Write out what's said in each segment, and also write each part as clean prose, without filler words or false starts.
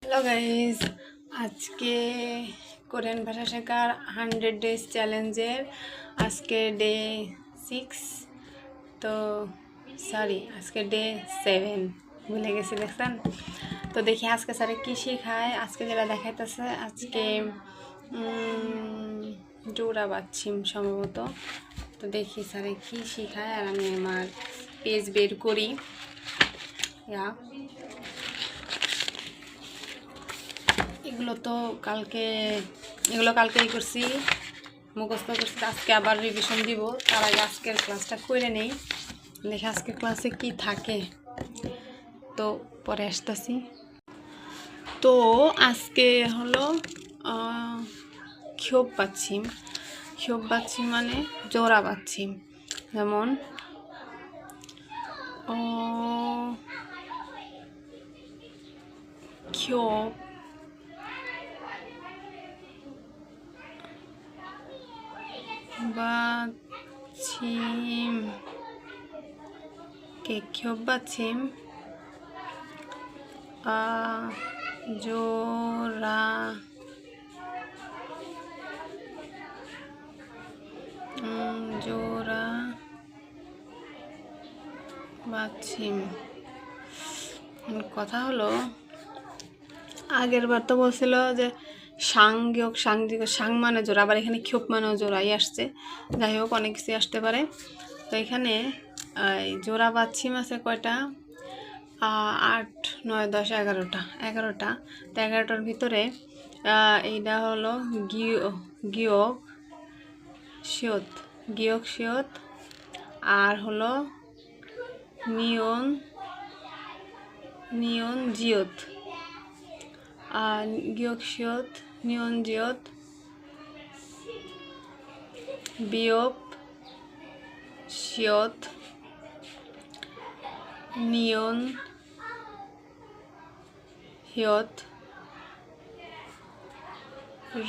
Hello guys, আজকে Korean ভাষা শেখার 100 ডেজ চ্যালেঞ্জের আজকে ডে 6। তো আজকে ডে 7 ভুলে গেছি, দেখছেন? তো দেখি আজকে স্যারে কী শেখায়। আজকে যেটা দেখাইতেছে, আজকে জোড়া বাচ্ছিম সম্ভবত। তো দেখি স্যারে কী শেখায়, আর আমি আমার পেজ বের করি। এগুলো কালকেই করছি, মুখস্থ করছি। আজকে আবার রিভিশন দিব, তার আগে আজকের ক্লাসটা করে নেই। দেখি আজকের ক্লাসে কি থাকে, তো পরে আসতেছি। তো আজকে হলো ক্ষোভ পাচ্ছি মানে জোড়া পাচ্ছি। যেমন ক্ষোভ বাচ্ছিম জোড়া বাচ্ছিম। কথা হলো, আগের বার তো বলছিল যে সাং মানে জোড়া, আবার এখানে ক্ষোভ মানেও জোড়াই আসছে। যাই হোক, অনেক কিছু আসতে পারে। তো এখানে জোড়া বাচ্ছিম আছে কয়টা? 8, 9, 10, 11টা। তো 11টার ভিতরে এইটা হলো গিয়ক শিয়ত, আর হলো নিয়ন জিয়ত। গিয়ক শিয়ত, নিয়ন জিয়ত, বিয়প শিয়ত, নিয়ন হিয়ত,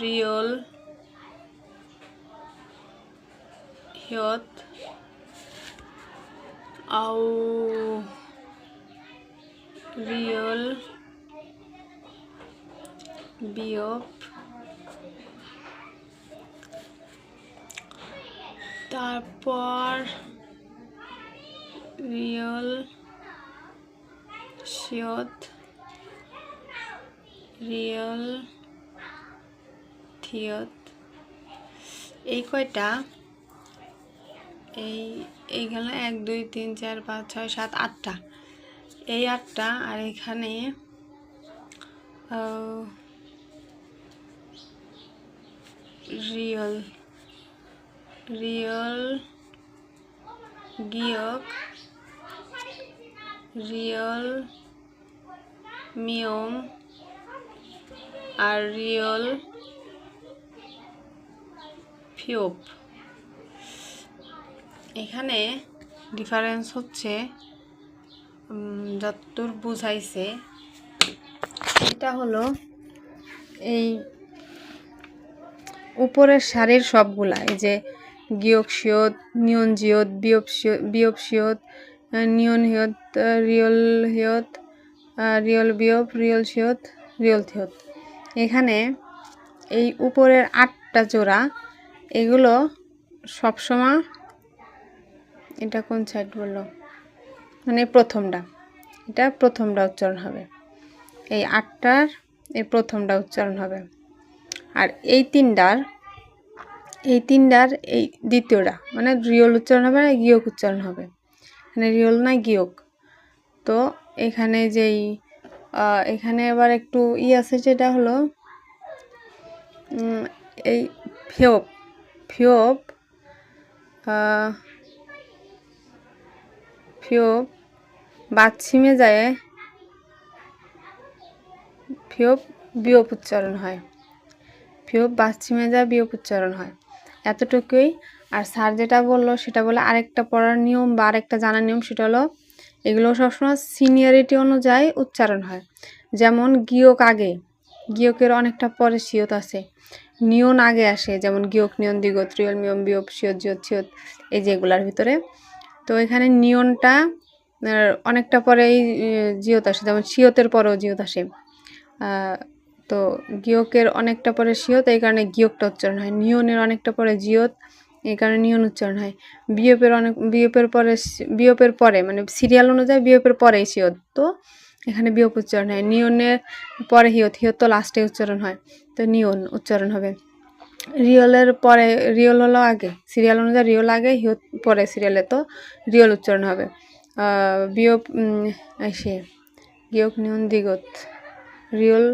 রিয়ল হিয়ত, আউ রিয়ল বিয়প, তারপর রিয়ল শিয়ত, রিয়ল থিয়ত। এই কয়টা? এইখানে 1, 2, 3, 4, 5, 6, 7, 8টা। এই 8টা। আর এখানে রিয়ল গিয়ক, রিয়ল মিয়ং, আর রিয়ল ফিওপ। এখানে ডিফারেন্স হচ্ছে, যতদূর বুঝাইছে, এটা হলো এই উপরের সারির সবগুলা, এই যে গিয়ক শিয়ত, নিয়ন জিয়ত, বিয়প শিয়ত, নিয়ন হিয়ত, রিয়ল হিয়ত, রিয়ল বিয়প, রিয়ল শিয়ত, রিয়ল থিয়ত। এখানে এই উপরের 8টা জোড়া, এগুলো সবসময়, এটা কোন সাইড বললো, মানে এটা প্রথমটা উচ্চারণ হবে। এই 8টার এই প্রথমটা উচ্চারণ হবে। আর এই তিনটার এই দ্বিতীয়টা, মানে রিয়ল উচ্চারণ হবে না, গিয়ক উচ্চারণ হবে। এখানে রিয়ল না গিয়ক। তো এখানে এখানে আবার একটু আছে, যেটা হলো এই ফিওপ বাচ্ছিমে যায়, ফিওপ বিয়প উচ্চারণ হয়। এতটুকুই। আর স্যার যেটা বললো, সেটা বলে আরেকটা পড়ার নিয়ম বা আরেকটা জানার নিয়ম, সেটা হলো এগুলো সবসময় সিনিয়রিটি অনুযায়ী উচ্চারণ হয়। যেমন গিয়কের অনেকটা পরে শিয়ত আছে, নিয়ন আগে আসে, যেমন গিয়ক, নিয়ন দ্বিগত, রিয়ল মিয়ম, বিয়প শিয়ত, জিয়ত শিয়ত, এই যেগুলার ভিতরে। তো এখানে নিয়নটা অনেকটা পরে এই জিয়ত আসে, যেমন শিয়তের পরেও জিয়ত আসে। তো গিয়কের অনেকটা পরে সিয়ত, এই কারণে গিয়কটা উচ্চারণ হয়। নিয়নের অনেকটা পরে জিয়ত, এই কারণে নিয়ন উচ্চারণ হয়। বিয়োপের পরে মানে সিরিয়াল অনুযায়ী বিয়োপের পরে সিয়ত, তো এখানে বিয়োপ উচ্চারণ হয়। নিয়নের পরে হিয়ত, হিয়ত তো লাস্টে উচ্চারণ হয়, তো নিয়ন উচ্চারণ হবে। রিয়লের পরে, রিয়ল হলো আগে, সিরিয়াল অনুযায়ী রিয়ল আগে, হিয়ত পরে সিরিয়ালে, তো রিয়ল উচ্চারণ হবে। বিয়োপ এসে গিয়ক নিয়ন দিগত রিয়ল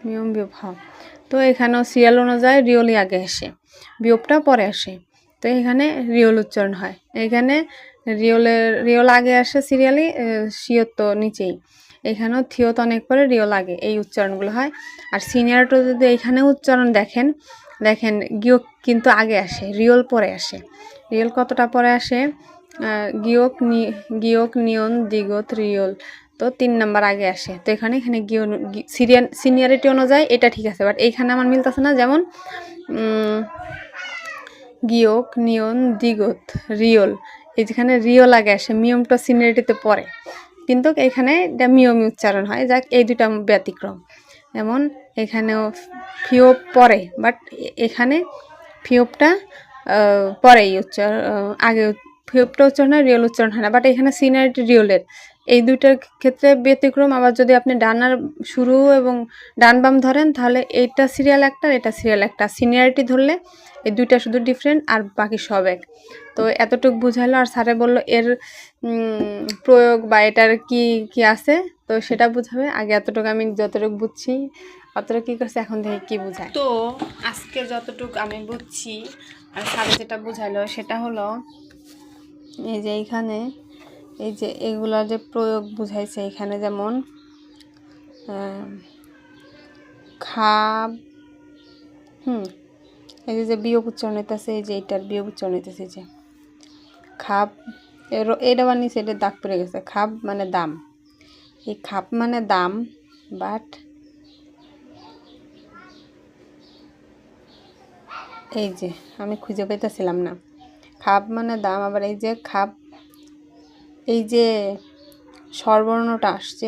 নিয়ম বিয়োপ, হ্যাঁ। তো এখানেও সিরিয়াল অনুযায়ী রিয়লই আগে আসে, বিয়োপটা পরে আসে, তো এখানে রিয়ল উচ্চারণ হয়। এখানে রিয়ল আগে আসে সিরিয়ালি, সিয়ত তো নিচেই। এখানেও থিয়ত অনেক পরে, রিয়ল আগে, এই উচ্চারণগুলো হয়। আর সিনিয়রটা যদি এখানে উচ্চারণ দেখেন গিয়ক কিন্তু আগে আসে, রিয়ল পরে আসে। রিয়ল কতটা পরে আসে? গিয়ক নিয়ন দিগত রিয়ল, তো 3 নাম্বার আগে আসে। তো এখানে সিনিয়রিটি অনুযায়ী এটা ঠিক আছে, বাট এইখানে আমার মিলতেছে না। যেমন গিয়ক নিয়ন দিগত রিয়ল, এই যেখানে রিয়ল আগে আসে, মিয়মটা সিনিয়রিটিতে পড়ে, কিন্তু এখানে এটা মিয়মি উচ্চারণ হয়। যাক, এই দুটা ব্যতিক্রম। যেমন এখানেও ফিওপ পরে, বাট এখানে ফিওপটা পরেই আগে ফিওপটা উচ্চারণ হয়, রিয়ল উচ্চারণ হয় না, বাট এখানে সিনিয়রিটি রিয়লের, এই দুইটার ক্ষেত্রে ব্যতিক্রম। আবার যদি আপনি ডানার শুরু এবং ডান বাম ধরেন, তাহলে এইটা সিরিয়াল একটা, এটা সিরিয়াল একটা। সিনিয়রিটি ধরলে এই দুইটা শুধু ডিফারেন্ট, আর বাকি সব এক। তো এতটুকু বুঝাইলো। আর স্যারে বললো এর প্রয়োগ বা এটার কি কি আছে, তো সেটা বুঝাবে। আগে এতটুকু আমি যতটুকু বুঝছি অতটুকু কী করছে, এখন দেখি কি বুঝায়। তো আজকে যতটুকু আমি বুঝছি আর স্যারে যেটা বুঝাইলো সেটা হলো এই যে এইখানে এই যে এগুলার যে প্রয়োগ বুঝাইছে, এখানে যেমন খাব, এই যে বিয়োগ উচ্চারণ হইতেছে, এই যে এইটার বিয়োগ উচ্চারণ হইতেছে, যে খাব, এটা বানিয়েছে, এটা দাগ পড়ে গেছে। খাব মানে দাম, এই খাপ মানে দাম, বাট এই যে আমি খুঁজে পাইতেছিলাম না। খাপ মানে দাম, আবার এই যে খাপ, এই যে স্বরবর্ণটা আসছে,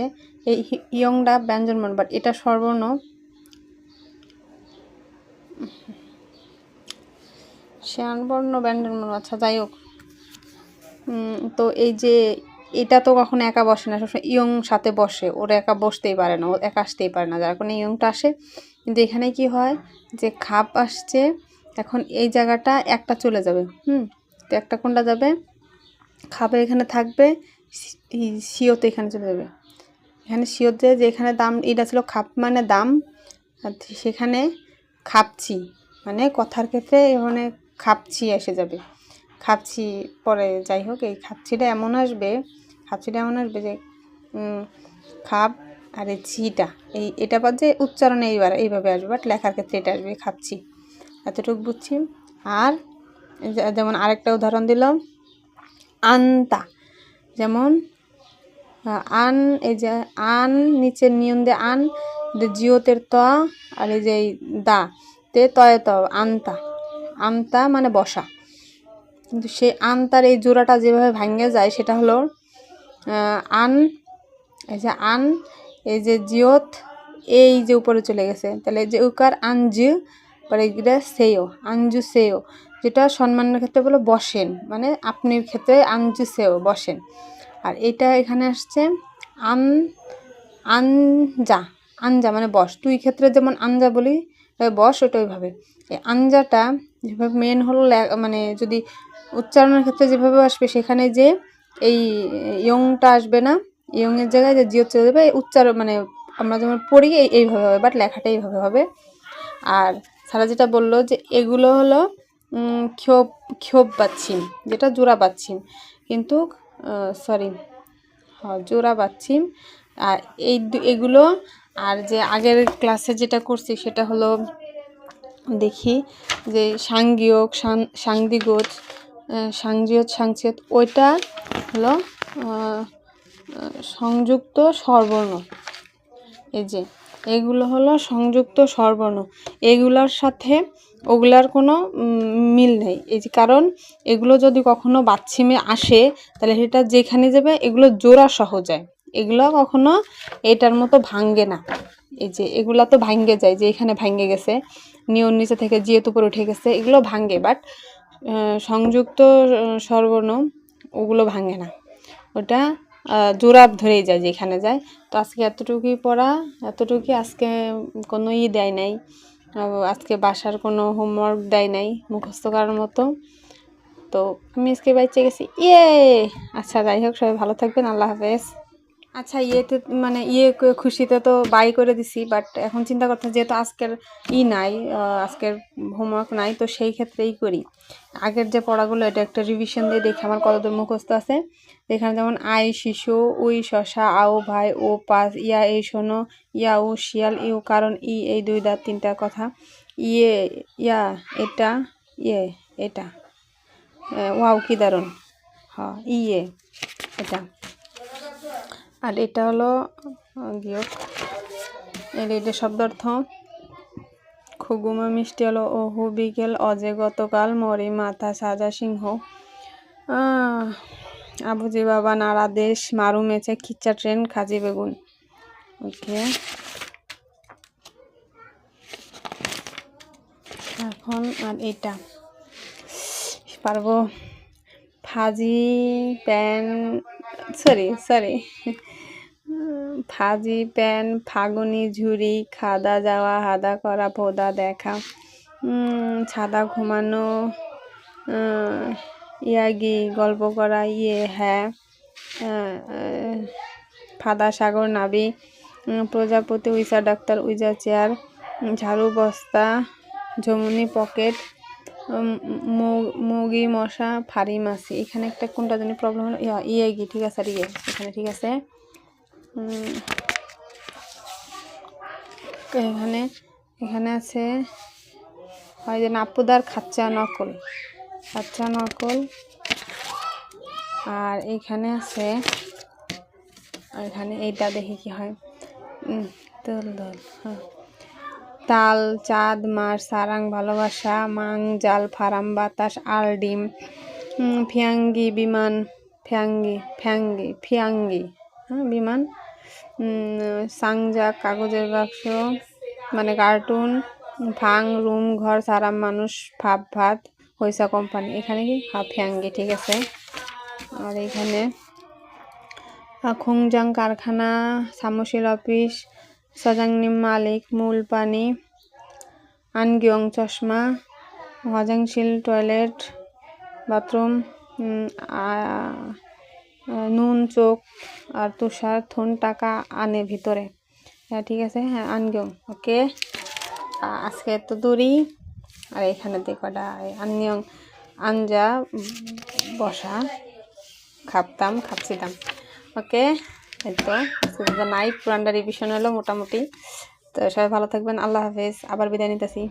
এই ইয়ংটা ব্যঞ্জনবর্ণ, বাট এটা স্বরবর্ণ, শ্যানবর্ণ ব্যঞ্জনবর্ণ, আচ্ছা যাই হোক। তো এই যে এটা তো কখনো একা বসে না, সবসময় ইয়ং সাথে বসে, ওরা একা বসতেই পারে না, ও একা আসতেই পারে না, যার কারণে ইয়ংটা আসে। কিন্তু এখানে কি হয় যে খাপ আসছে, এখন এই জায়গাটা একটা চলে যাবে, তো একটা কোনটা যাবে, খাপের এখানে থাকবে, সিওতে এখানে চলে যাবে। এখানে সিওতে যে এখানে দাম, এটা ছিল খাপ মানে দাম, আর সেখানে খাপছি মানে কথার ক্ষেত্রে এখানে খাপছি এসে যাবে। খাপছি পরে যাই হোক, এই খাপছিটা এমন আসবে যে খাপ আর এই ছিটা, এটা বাদ যে উচ্চারণে এইভাবে আসবে, বাট লেখার ক্ষেত্রে এটা আসবে খাপছি। এতটুকু বুঝছি। আর যেমন আরেকটা উদাহরণ দিলাম, আনতা, যেমন আন, এই যে আন নিচে নিয়ন দে আন, জিওতের ত, আর এই যে দা তে তয়ে ত, আমতা মানে বসা। কিন্তু সেই আনতার এই জোড়াটা যেভাবে ভাঙে যায় সেটা হলো আন, এই যে আন, এই যে জিওত, এই যে উপরে চলে গেছে, তাহলে যে উকার আনজু, পরে সেও, আঞ্জু সেও, যেটা সম্মানের ক্ষেত্রে বলো বসেন, মানে আপনির ক্ষেত্রে আঞ্জু সেও বসেন। আর এটা এখানে আসছে আঞ্জা মানে বস, তুই ক্ষেত্রে যেমন আঞ্জা বলি বস, ওটা ওইভাবে। এই আঞ্জাটা যেভাবে মেন হলো, মানে যদি উচ্চারণের ক্ষেত্রে যেভাবে আসবে, সেখানে যে এই ইয়ংটা আসবে না, ইয়ংয়ের জায়গায় যে জিও চলে যাবে, উচ্চারণ মানে আমরা যেমন পড়ি এইভাবে হবে, বাট লেখাটা এইভাবে হবে। আর সারা যেটা বললো যে এগুলো হলো ক্ষোভ বাচ্ছিম, যেটা জোড়া বাচ্ছিম, কিন্তু জোড়া বাচ্ছিম। আর এগুলো, আর যে আগের ক্লাসে যেটা করছি সেটা হলো, দেখি যে সাংগিয়ক, সাংদিগোজ, সাংচিয়ত, ওইটা হলো সংযুক্ত স্বরবর্ণ। এই যে এগুলো হলো সংযুক্ত স্বরবর্ণ, এগুলোর সাথে ওগুলার কোনো মিল নেই। এই যে কারণ এগুলো যদি কখনো বাচ্ছিমে আসে, তাহলে সেটা যেখানে যাবে এগুলো জোড়া সহ যায়, এগুলো কখনো এটার মতো ভাঙ্গে না। এই যে এগুলা তো ভাঙ্গে যায়, যে এখানে ভাঙ্গে গেছে, নিয়ন নিচে থেকে জিয়ত উপরে উঠে গেছে, এগুলো ভাঙ্গে, বাট সংযুক্ত স্বরবর্ণ ওগুলো ভাঙ্গে না, ওটা জোড়া ধরেই যায় যেখানে যায়। তো আজকে এতটুকুই পড়া, এতটুকুই। আজকে কোনো দেয় নাই, আজকে বাসার কোনো হোমওয়ার্ক দেয় নাই মুখস্থ করার মতো। তো আমি আজকে বাইচে গেছি, ইয়ে। আচ্ছা, যাই হোক, সবাই ভালো থাকবেন, আল্লাহ হাফেজ। আচ্ছা, ইয়েতে মানে খুশিতে তো বাই করে দিছি, বাট এখন চিন্তা করতে, যেহেতু আজকের নাই, আজকের হোমওয়ার্ক নাই, তো সেই ক্ষেত্রেই করি। আগের যে পড়াগুলো এটা একটা রিভিশন দিয়ে দেখি আমার কতদূর মুখস্থ আছে। এখানে যেমন আই শিশু, উই শশা, আও ভাই, ও পাস, ইয়া এই শোনো, ইয়া ও শিয়াল, ইউ কারণ, ই এই দুই দাঁত তিনটা কথা, ইয়ে ইয়া এটা, ইয়ে এটা, ওয়াও কি দারুণ, হ্যাঁ ইয়ে এটা। আর এটা হলো গিয়ক, এটা শব্দার্থ। খুগুমা মিষ্টি হলো ওহু বিকেল, অজে গতকাল, মরি মাথা সাজা সিংহ, আবুজি বাবা নাড়া দেশ, মারু মেচে খিচ্চা ট্রেন, খাজি বেগুন। ওকে, এখন আর এটা পারবো, ফাজি প্যান, সরি ফাজি প্যান, ফাগুনি ঝুরি, খাদা যাওয়া, হাদা করা, ফোদা দেখা, ছাদা ঘুমানো, ইয়াগি গল্প করা, ইয়ে হ্যাঁ, ফাদা সাগর নাবি, প্রজাপতি, উইসা ডাক্তার, উইজা চেয়ার, ঝাড়ু বস্তা, ঝমুনি পকেট, মুগি মশা, ফাড়ি মাছি। এখানে একটা কোনটা জানি প্রবলেম হলো, ইয়েগি ঠিক আছে, আর ইয়ে এখানে ঠিক আছে। এখানে আছে হয় যে নাপুদার খাচ্চা নকল, আর এখানে আছে, এখানে এইটা দেখি কি হয়, দোল দোল, হ্যাঁ, তাল, চাঁদ, মার, সারাং, ভালোবাসা, মাং, জাল, ফারাম, বাতাস, আল, ডিম, ফিয়াঙ্গি, বিমান, ফিয়াঙ্গি, হ্যাঁ বিমান, সাংজা, কাগজের বাক্স মানে কার্টুন, ভাং, রুম, ঘর, সারাম, মানুষ, ভাত, হইসা কোম্পানি। এখানে কি ফিয়াঙ্গি ঠিক আছে। আর এখানে খুংজাং কারখানা, সামশিল অফিস, সজাংনিম মালিক, মূল পানি, আনগিয়ং চশমা, হজাংশিল টয়লেট বাথরুম, নুন চোখ, আর তুষার থুন টাকা আনে ভিতরে। হ্যাঁ ঠিক আছে, হ্যাঁ আনগিয়ং। ওকে, আজকে এত দূরই। আর এখানে দেখোটা আনগিয়ং আঞ্জা বসা, খাপছিতাম। ওকে, এই তো নাই, পুরানটা রিভিশন হলো মোটামুটি। তো সবাই ভালো থাকবেন, আল্লাহ হাফেজ, আবার বিদায় নিতেছি।